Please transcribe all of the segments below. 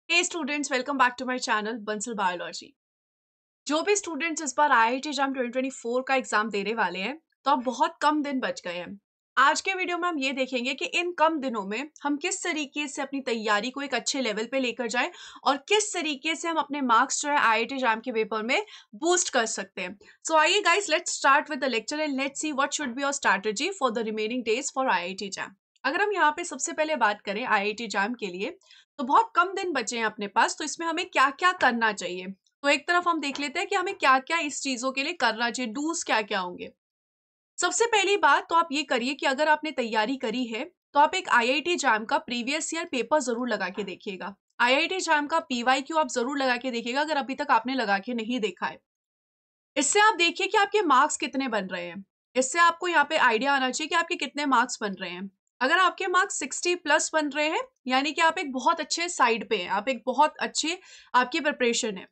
Hey students, welcome back to my channel Bansal biology. जो भी students इस बार आईआईटी एग्जाम 2024 का एग्जाम देने वाले हैं, तो अब बहुत कम दिन बच गए हैं। आज के वीडियो में हम ये देखेंगे कि इन कम दिनों में हम किस तरीके से अपनी तैयारी को एक अच्छे लेवल पे लेकर जाएं और किस तरीके से हम अपने मार्क्स जो है आईआईटी एग्जाम के पेपर में बूस्ट कर सकते हैं। सो आइए guys, let's start with the lecture and let's see what should be your strategy for the remaining days for IIT exam. अगर हम यहाँ पे सबसे पहले बात करें आईआईटी एग्जाम के लिए, तो बहुत कम दिन बचे हैं अपने पास, तो इसमें हमें क्या क्या करना चाहिए। तो एक तरफ हम देख लेते हैं कि हमें क्या क्या इस चीजों के लिए करना चाहिए, डूज क्या क्या होंगे। सबसे पहली बात तो आप ये करिए कि अगर आपने तैयारी करी है तो आप एक आईआईटी जैम का प्रीवियस ईयर पेपर जरूर लगा के देखिएगा। आईआईटी जैम का पीवाईक्यू आप जरूर लगा के देखिएगा अगर अभी तक आपने लगा के नहीं देखा है। इससे आप देखिए कि आपके मार्क्स कितने बन रहे हैं। इससे आपको यहाँ पे आइडिया आना चाहिए कि आपके कितने मार्क्स बन रहे हैं। अगर आपके मार्क्स 60 प्लस बन रहे हैं, यानी कि आप एक बहुत अच्छे साइड पे हैं, आप एक बहुत अच्छे आपकी प्रिपरेशन है।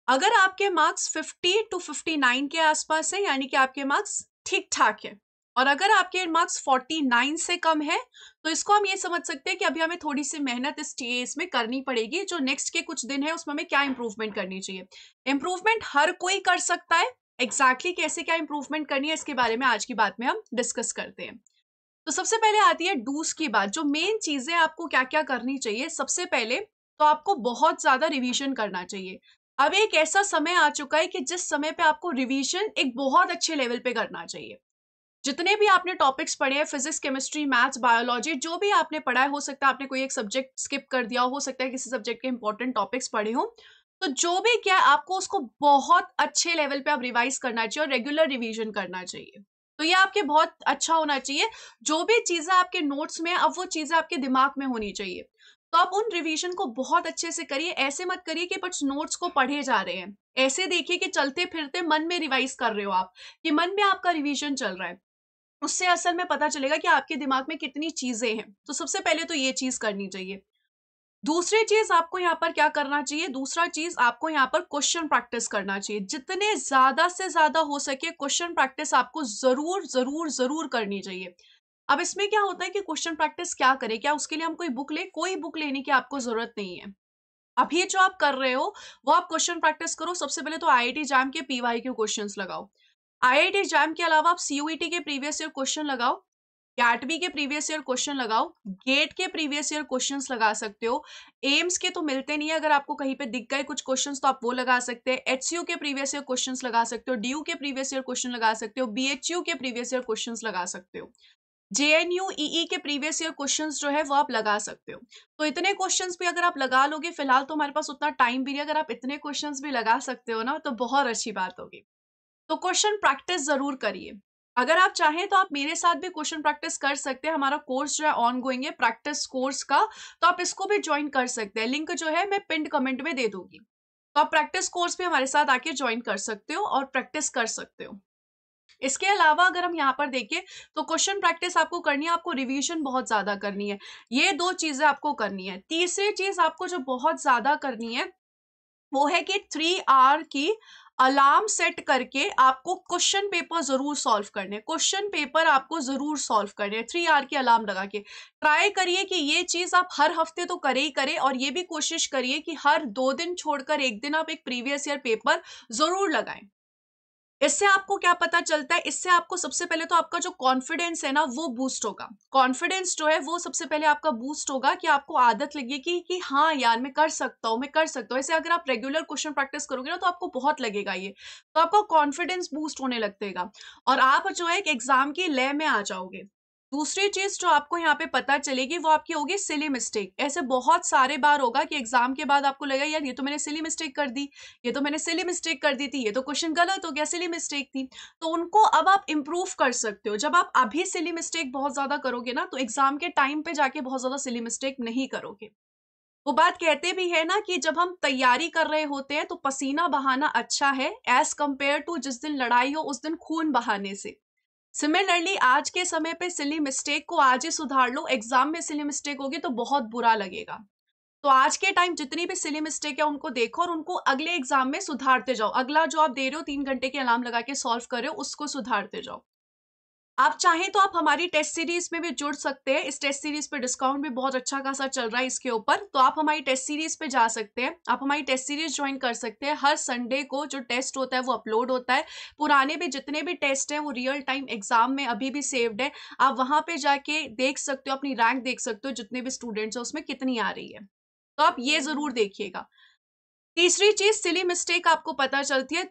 अगर आपके मार्क्स 50 टू 59 के आसपास है, यानी कि आपके मार्क्स ठीक ठाक है। और अगर आपके मार्क्स 49 से कम है, तो इसको हम ये समझ सकते हैं कि अभी हमें थोड़ी सी मेहनत इस में करनी पड़ेगी। जो नेक्स्ट के कुछ दिन है उसमें हमें क्या इंप्रूवमेंट करनी चाहिए। इंप्रूवमेंट हर कोई कर सकता है, एग्जैक्टली कैसे क्या इंप्रूवमेंट करनी है इसके बारे में आज की बात में हम डिस्कस करते हैं। तो सबसे पहले आती है डूज की बात, जो मेन चीजें आपको क्या क्या करनी चाहिए। सबसे पहले तो आपको बहुत ज्यादा रिवीजन करना चाहिए। अब एक ऐसा समय आ चुका है कि जिस समय पे आपको रिवीजन एक बहुत अच्छे लेवल पे करना चाहिए। जितने भी आपने टॉपिक्स पढ़े हैं, फिजिक्स, केमिस्ट्री, मैथ्स, बायोलॉजी, जो भी आपने पढ़ा है, हो सकता है आपने कोई एक सब्जेक्ट स्किप कर दिया, हो सकता है किसी सब्जेक्ट के इंपॉर्टेंट टॉपिक्स पढ़े हो, तो जो भी क्या आपको उसको बहुत अच्छे लेवल पे आप रिवाइज करना चाहिए और रेगुलर रिवीजन करना चाहिए। तो ये आपके बहुत अच्छा होना चाहिए। जो भी चीजें आपके नोट्स में, अब वो चीजें आपके दिमाग में होनी चाहिए। तो आप उन रिवीजन को बहुत अच्छे से करिए। ऐसे मत करिए कि बस नोट्स को पढ़े जा रहे हैं। ऐसे देखिए कि चलते फिरते मन में रिवाइज कर रहे हो आप, कि मन में आपका रिवीजन चल रहा है। उससे असल में पता चलेगा कि आपके दिमाग में कितनी चीजें हैं। तो सबसे पहले तो ये चीज करनी चाहिए। दूसरी चीज आपको यहाँ पर क्या करना चाहिए, दूसरा चीज आपको यहाँ पर क्वेश्चन प्रैक्टिस करना चाहिए। जितने ज्यादा से ज्यादा हो सके क्वेश्चन प्रैक्टिस आपको जरूर जरूर जरूर करनी चाहिए। अब इसमें क्या होता है कि क्वेश्चन प्रैक्टिस क्या करें, क्या उसके लिए हम कोई बुक ले, कोई बुक लेने की आपको जरूरत नहीं है। अभी जो आप कर रहे हो वो आप क्वेश्चन प्रैक्टिस करो। सबसे पहले तो आईआईटी जैम के पीवाईक्यू क्वेश्चंस लगाओ। आईआईटी जैम के अलावा आप सीयूईटी के प्रीवियस ईयर क्वेश्चन लगाओ, कैटबी के प्रीवियस ईयर क्वेश्चन लगाओ, गेट के प्रीवियस ईयर क्वेश्चंस लगा सकते हो। एम्स के तो मिलते नहीं है, अगर आपको कहीं पे दिख गए कुछ क्वेश्चंस तो आप वो लगा सकते हैं। एचसीयू के प्रीवियस ईयर क्वेश्चंस लगा सकते हो, डीयू के प्रीवियस ईयर क्वेश्चन लगा सकते हो, बीएचयू के प्रीवियस ईयर क्वेश्चंस लगा सकते हो, जेएनयू ईई के प्रीवियस ईयर क्वेश्चंस जो है वो आप लगा सकते हो। तो इतने क्वेश्चंस भी अगर आप लगा लोगे, फिलहाल तो हमारे पास उतना टाइम भी नहीं, अगर आप इतने क्वेश्चंस भी लगा सकते हो ना, तो बहुत अच्छी बात होगी। तो क्वेश्चन प्रैक्टिस जरूर करिए। अगर आप चाहें तो आप मेरे साथ भी क्वेश्चन प्रैक्टिस कर सकते हैं। हमारा कोर्स जो है ऑन गोइंग है प्रैक्टिस कोर्स का, तो आप इसको भी ज्वाइन कर सकते हैं। लिंक जो है मैं पिंड कमेंट में दे दूंगी। तो आप प्रैक्टिस कोर्स भी हमारे साथ आके ज्वाइन कर सकते हो और प्रैक्टिस कर सकते हो। इसके अलावा अगर हम यहाँ पर देखें तो क्वेश्चन प्रैक्टिस आपको करनी है, आपको रिवीजन बहुत ज्यादा करनी है। ये दो चीजें आपको करनी है। तीसरी चीज आपको जो बहुत ज्यादा करनी है वो है कि 3 आवर की अलार्म सेट करके आपको क्वेश्चन पेपर जरूर सॉल्व करने। क्वेश्चन पेपर आपको जरूर सॉल्व करने 3 आवर की अलार्म लगा के। ट्राई करिए कि ये चीज आप हर हफ्ते तो करे ही करे, और ये भी कोशिश करिए कि हर 2 दिन छोड़कर एक दिन आप एक प्रीवियस ईयर पेपर जरूर लगाएं। इससे आपको क्या पता चलता है, इससे आपको सबसे पहले तो आपका जो कॉन्फिडेंस है ना वो बूस्ट होगा। कॉन्फिडेंस जो है वो सबसे पहले आपका बूस्ट होगा कि आपको आदत लगेगी कि हाँ यार मैं कर सकता हूँ, मैं कर सकता हूँ। ऐसे अगर आप रेगुलर क्वेश्चन प्रैक्टिस करोगे ना तो आपको बहुत लगेगा ये, तो आपका कॉन्फिडेंस बूस्ट होने लगेगा और आप जो है एक एग्जाम की लय में आ जाओगे। दूसरी चीज जो आपको यहाँ पे पता चलेगी वो आपकी होगी सिली मिस्टेक। ऐसे बहुत सारे बार होगा कि एग्जाम के बाद आपको लगा यार ये तो मैंने सिली मिस्टेक कर दी, ये तो मैंने सिली मिस्टेक कर दी थी, ये तो क्वेश्चन गलत हो गया, सिली मिस्टेक थी। तो उनको अब आप इंप्रूव कर सकते हो। जब आप अभी सिली मिस्टेक बहुत ज्यादा करोगे ना तो एग्जाम के टाइम पे जाके बहुत ज्यादा सिली मिस्टेक नहीं करोगे। वो बात कहते भी है ना कि जब हम तैयारी कर रहे होते हैं तो पसीना बहाना अच्छा है एज कंपेयर टू जिस दिन लड़ाई हो उस दिन खून बहाने से। सिमिलरली आज के समय पे सिली मिस्टेक को आज ही सुधार लो, एग्जाम में सिली मिस्टेक होगी तो बहुत बुरा लगेगा। तो आज के टाइम जितनी भी सिली मिस्टेक है उनको देखो और उनको अगले एग्जाम में सुधारते जाओ। अगला जो आप दे रहे हो 3 घंटे के अलार्म लगा के सॉल्व कर रहे हो उसको सुधारते जाओ। आप चाहें तो आप हमारी टेस्ट सीरीज में भी जुड़ सकते हैं। इस टेस्ट सीरीज पे डिस्काउंट भी बहुत अच्छा खासा चल रहा है इसके ऊपर, तो आप हमारी टेस्ट सीरीज पे जा सकते हैं। आप हमारी टेस्ट सीरीज ज्वाइन कर सकते हैं। हर संडे को जो टेस्ट होता है वो अपलोड होता है। पुराने भी जितने भी टेस्ट हैं वो रियल टाइम एग्जाम में अभी भी सेव्ड है। आप वहां पे जाके देख सकते हो, अपनी रैंक देख सकते हो, जितने भी स्टूडेंट्स हैं उसमें कितनी आ रही है। तो आप ये जरूर देखिएगा। तीसरी चीज, सिली मिस्टेक आपको पता चलती है।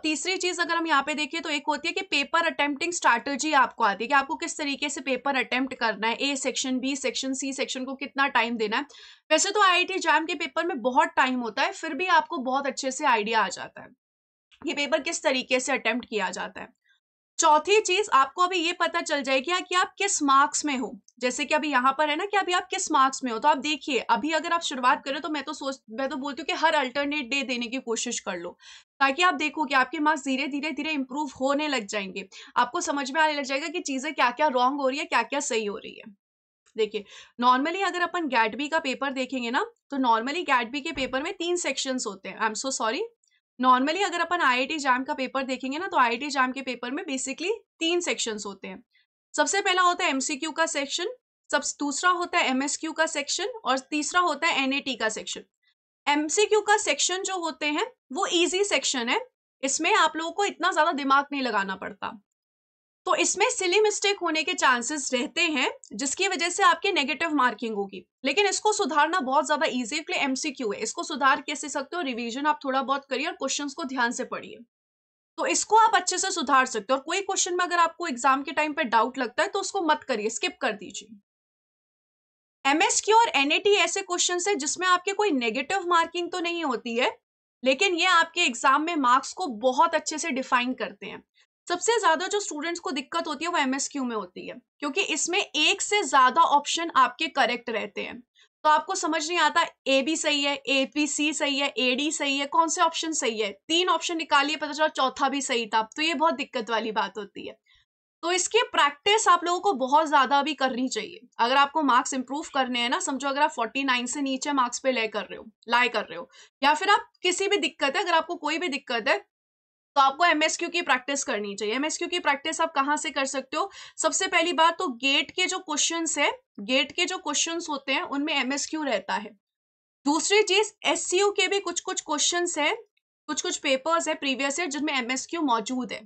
तीसरी चीज अगर हम यहाँ पे देखें तो एक होती है कि पेपर अटेम्प्टिंग स्ट्रैटेजी आपको आती है कि आपको किस तरीके से पेपर अटेम्प्ट करना है, A section, B section, C section को कितना टाइम देना है। वैसे तो आईआईटी जैम के पेपर में बहुत टाइम होता है, फिर भी आपको बहुत अच्छे से आइडिया आ जाता है ये पेपर किस तरीके से अटेम्प्ट किया जाता है। चौथी चीज, आपको अभी ये पता चल जाएगी कि आप किस मार्क्स में हो। जैसे कि अभी यहाँ पर है ना कि अभी आप किस मार्क्स में हो, तो आप देखिए अभी अगर आप शुरुआत करें तो मैं तो बोलती हूँ कि हर अल्टरनेट डे देने की कोशिश कर लो, ताकि आप देखो कि आपके मार्क्स धीरे धीरे धीरे इंप्रूव होने लग जाएंगे। आपको समझ में आने लग जाएगा कि चीजें क्या क्या रॉन्ग हो रही है, क्या क्या सही हो रही है। देखिए, नॉर्मली अगर अपन गैटबी का पेपर देखेंगे ना, तो नॉर्मली गैटबी के पेपर में 3 सेक्शंस होते हैं। I am so sorry, normally अगर अपन आईआईटी जैम का पेपर देखेंगे ना, तो आईआईटी जैम के पेपर में बेसिकली 3 सेक्शंस होते हैं। सबसे पहला होता है एमसीक्यू का सेक्शन, सब दूसरा होता है एमएसक्यू का सेक्शन, और तीसरा होता है एनएटी का सेक्शन। एमसीक्यू का सेक्शन जो होते हैं वो इजी सेक्शन है, इसमें आप लोगों को इतना ज्यादा दिमाग नहीं लगाना पड़ता, तो इसमें सिली मिस्टेक होने के चांसेस रहते हैं, जिसकी वजह से आपकी नेगेटिव मार्किंग होगी। लेकिन इसको सुधारना बहुत ज्यादा इजी है, इसलिए एमसीक्यू है। इसको सुधार कैसे सकते हो, रिवीजन आप थोड़ा बहुत करिए और क्वेश्चंस को ध्यान से पढ़िए, तो इसको आप अच्छे से सुधार सकते हो। और कोई क्वेश्चन में अगर आपको एग्जाम के टाइम पे डाउट लगता है तो उसको मत करिए, स्किप कर दीजिए। एमएसक्यू और एनएटी ऐसे क्वेश्चन है जिसमें आपके कोई नेगेटिव मार्किंग तो नहीं होती है, लेकिन ये आपके एग्जाम में मार्क्स को बहुत अच्छे से डिफाइन करते हैं। सबसे ज्यादा जो स्टूडेंट्स को दिक्कत होती है वो एमएसक्यू में होती है, क्योंकि इसमें एक से ज्यादा ऑप्शन आपके करेक्ट रहते हैं, तो आपको समझ नहीं आता ए बी सही है, ए बी सी सही है, ए डी सही है, कौन से ऑप्शन सही है। 3 ऑप्शन निकालिए, पता चला चौथा भी सही था, तो ये बहुत दिक्कत वाली बात होती है। तो इसकी प्रैक्टिस आप लोगों को बहुत ज्यादा भी करनी चाहिए। अगर आपको मार्क्स इंप्रूव करने हैं ना, समझो अगर आप 49 से नीचे मार्क्स पे लाई कर रहे हो, या फिर आप किसी भी दिक्कत है, अगर आपको कोई भी दिक्कत है, तो आपको एमएसक्यू की प्रैक्टिस करनी चाहिए। एमएसक्यू की प्रैक्टिस आप कहाँ से कर सकते हो? सबसे पहली बात तो गेट के जो क्वेश्चंस है, गेट के जो क्वेश्चंस होते हैं उनमें एमएसक्यू रहता है। दूसरी चीज, एससीयू के भी कुछ कुछ क्वेश्चंस है, कुछ कुछ पेपर्स है प्रीवियस ईयर जिनमें एमएसक्यू मौजूद है,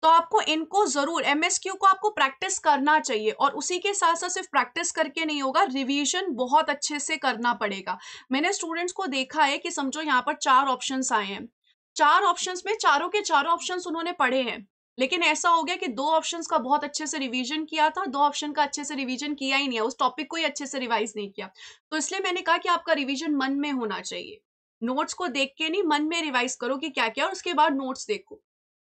तो आपको इनको जरूर, एमएसक्यू को आपको प्रैक्टिस करना चाहिए। और उसी के साथ साथ सिर्फ प्रैक्टिस करके नहीं होगा, रिवीजन बहुत अच्छे से करना पड़ेगा। मैंने स्टूडेंट्स को देखा है कि समझो यहाँ पर 4 ऑप्शंस आए हैं, 4 ऑप्शंस में चारों के चारों ऑप्शंस उन्होंने पढ़े हैं, लेकिन ऐसा हो गया कि 2 ऑप्शंस का बहुत अच्छे से रिवीजन किया था, 2 ऑप्शन का अच्छे से रिवीजन किया ही नहीं है, उस टॉपिक को ही अच्छे से रिवाइज नहीं किया। तो इसलिए मैंने कहा कि आपका रिवीजन मन में होना चाहिए, नोट्स को देख के नहीं, मन में रिवाइज करो कि क्या क्या, और उसके बाद नोट्स देखो।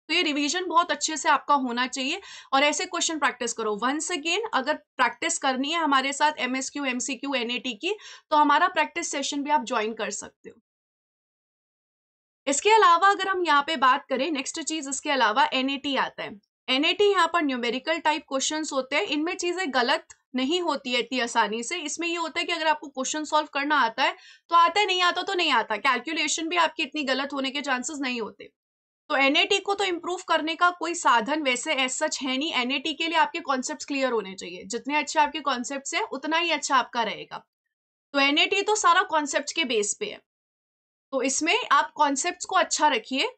तो ये रिवीजन बहुत अच्छे से आपका होना चाहिए, और ऐसे क्वेश्चन प्रैक्टिस करो। वंस अगेन, अगर प्रैक्टिस करनी है हमारे साथ एमएसक्यू, एमसीक्यू, एनएटी की, तो हमारा प्रैक्टिस सेशन भी आप ज्वाइन कर सकते हो। इसके अलावा अगर हम यहाँ पे बात करें, नेक्स्ट चीज इसके अलावा एनएटी आता है। एनएटी यहाँ पर न्यूमेरिकल टाइप क्वेश्चंस होते हैं, इनमें चीजें गलत नहीं होती है इतनी आसानी से। इसमें ये होता है कि अगर आपको क्वेश्चन सॉल्व करना आता है तो आता है, नहीं आता तो नहीं आता, कैलकुलेशन भी आपकी इतनी गलत होने के चांसेस नहीं होते। तो एनएटी को तो इम्प्रूव करने का कोई साधन वैसे एज सच है नहीं। एनएटी के लिए आपके कॉन्सेप्ट्स क्लियर होने चाहिए, जितने अच्छे आपके कॉन्सेप्ट्स हैं उतना ही अच्छा आपका रहेगा। तो एनएटी तो सारा कॉन्सेप्ट्स के बेस पे है, तो इसमें आप कॉन्सेप्ट्स को अच्छा रखिए,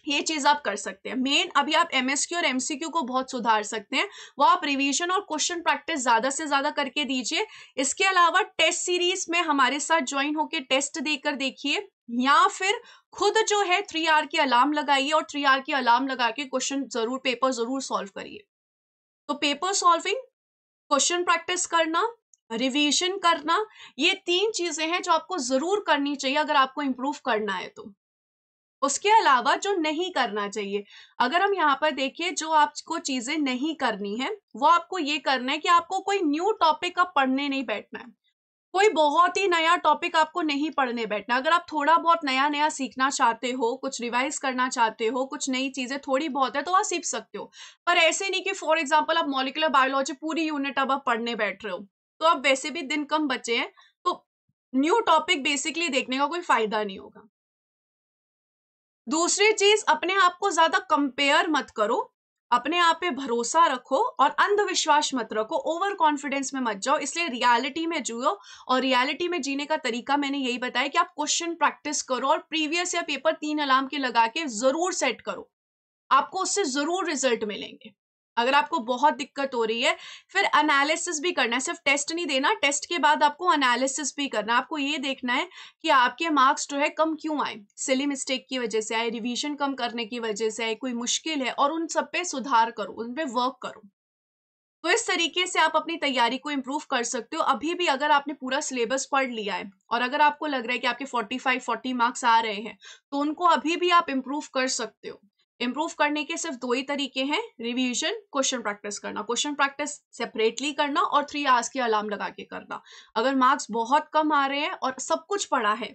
ये चीज आप कर सकते हैं। मेन अभी आप एमएसक्यू और एमसीक्यू को बहुत सुधार सकते हैं, वो आप रिवीजन और क्वेश्चन प्रैक्टिस ज्यादा से ज्यादा करके दीजिए। इसके अलावा टेस्ट सीरीज में हमारे साथ ज्वाइन होकर टेस्ट देकर देखिए, या फिर खुद जो है 3 आवर की अलार्म लगाइए और 3 आवर की अलार्म लगा के क्वेश्चन जरूर, पेपर जरूर सॉल्व करिए। तो पेपर सॉल्विंग, क्वेश्चन प्रैक्टिस करना, रिवीजन करना, ये 3 चीजें हैं जो आपको जरूर करनी चाहिए अगर आपको इंप्रूव करना है तो। उसके अलावा जो नहीं करना चाहिए, अगर हम यहाँ पर देखिए, जो आपको चीजें नहीं करनी है वो आपको ये करना है कि आपको कोई न्यू टॉपिक आप पढ़ने नहीं बैठना है, कोई बहुत ही नया टॉपिक आपको नहीं पढ़ने बैठना। अगर आप थोड़ा बहुत नया नया सीखना चाहते हो, कुछ रिवाइज करना चाहते हो, कुछ नई चीजें थोड़ी बहुत है तो आप सीख सकते हो, पर ऐसे नहीं कि फॉर एग्जाम्पल आप मॉलिक्यूलर बायोलॉजी पूरी यूनिट अब आप पढ़ने बैठ रहे हो, तो अब वैसे भी दिन कम बचे हैं, तो न्यू टॉपिक बेसिकली देखने का कोई फायदा नहीं होगा। दूसरी चीज, अपने आप को ज्यादा कंपेयर मत करो, अपने आप पे भरोसा रखो और अंधविश्वास मत रखो, ओवर कॉन्फिडेंस में मत जाओ। इसलिए रियलिटी में जियो, और रियलिटी में जीने का तरीका मैंने यही बताया कि आप क्वेश्चन प्रैक्टिस करो और प्रीवियस या पेपर 3 अलार्म के लगा के जरूर सेट करो, आपको उससे जरूर रिजल्ट मिलेंगे। अगर आपको बहुत दिक्कत हो रही है, फिर एनालिसिस भी करना है, सिर्फ टेस्ट नहीं देना, टेस्ट के बाद आपको एनालिसिस भी करना है। आपको ये देखना है कि आपके मार्क्स जो है कम क्यों आए, सिली मिस्टेक की वजह से आए, रिवीजन कम करने की वजह से आए, कोई मुश्किल है, और उन सब पे सुधार करो, उन पे वर्क करो। तो इस तरीके से आप अपनी तैयारी को इम्प्रूव कर सकते हो। अभी भी अगर आपने पूरा सिलेबस पढ़ लिया है और अगर आपको लग रहा है कि आपके 45-40 मार्क्स आ रहे हैं, तो उनको अभी भी आप इम्प्रूव कर सकते हो। इम्प्रूव करने के सिर्फ 2 ही तरीके हैं, रिवीजन, क्वेश्चन प्रैक्टिस करना। क्वेश्चन प्रैक्टिस सेपरेटली करना और 3 आवर्स की अलार्म लगा के करना। अगर मार्क्स बहुत कम आ रहे हैं और सब कुछ पढ़ा है,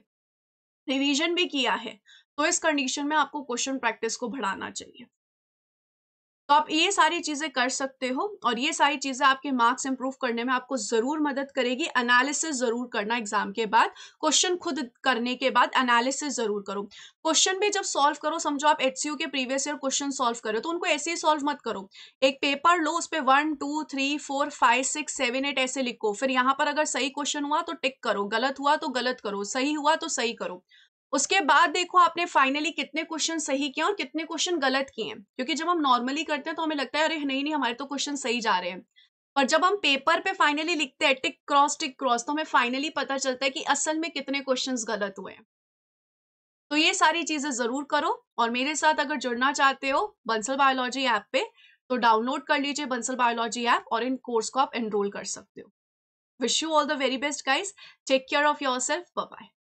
रिवीजन भी किया है, तो इस कंडीशन में आपको क्वेश्चन प्रैक्टिस को बढ़ाना चाहिए। तो आप ये सारी चीजें कर सकते हो और ये सारी चीजें आपके मार्क्स इंप्रूव करने में आपको जरूर मदद करेगी। एनालिसिस जरूर करना एग्जाम के बाद, क्वेश्चन खुद करने के बाद एनालिसिस जरूर करो। क्वेश्चन भी जब सॉल्व करो, समझो आप HCU के प्रीवियस ईयर क्वेश्चन सॉल्व करो, तो उनको ऐसे ही सॉल्व मत करो। एक पेपर लो, उस पर 1 2 3 4 5 6 7 8 ऐसे लिखो, फिर यहाँ पर अगर सही क्वेश्चन हुआ तो टिक करो, गलत हुआ तो गलत करो, सही हुआ तो सही करो। उसके बाद देखो आपने फाइनली कितने क्वेश्चन सही किए और कितने क्वेश्चन गलत किए हैं। क्योंकि जब हम नॉर्मली करते हैं तो हमें लगता है अरे नहीं नहीं, हमारे तो क्वेश्चन सही जा रहे हैं, पर जब हम पेपर पे फाइनली लिखते हैं टिक क्रॉस, तो हमें फाइनली पता चलता है कि असल में कितने क्वेश्चंस गलत हुए हैं। तो ये सारी चीजें जरूर करो, और मेरे साथ अगर जुड़ना चाहते हो बंसल बायोलॉजी ऐप पे, तो डाउनलोड कर लीजिए बंसल बायोलॉजी ऐप और इन कोर्स को आप एनरोल कर सकते हो। Wish you all the very best guys, take care of yourself, bye bye.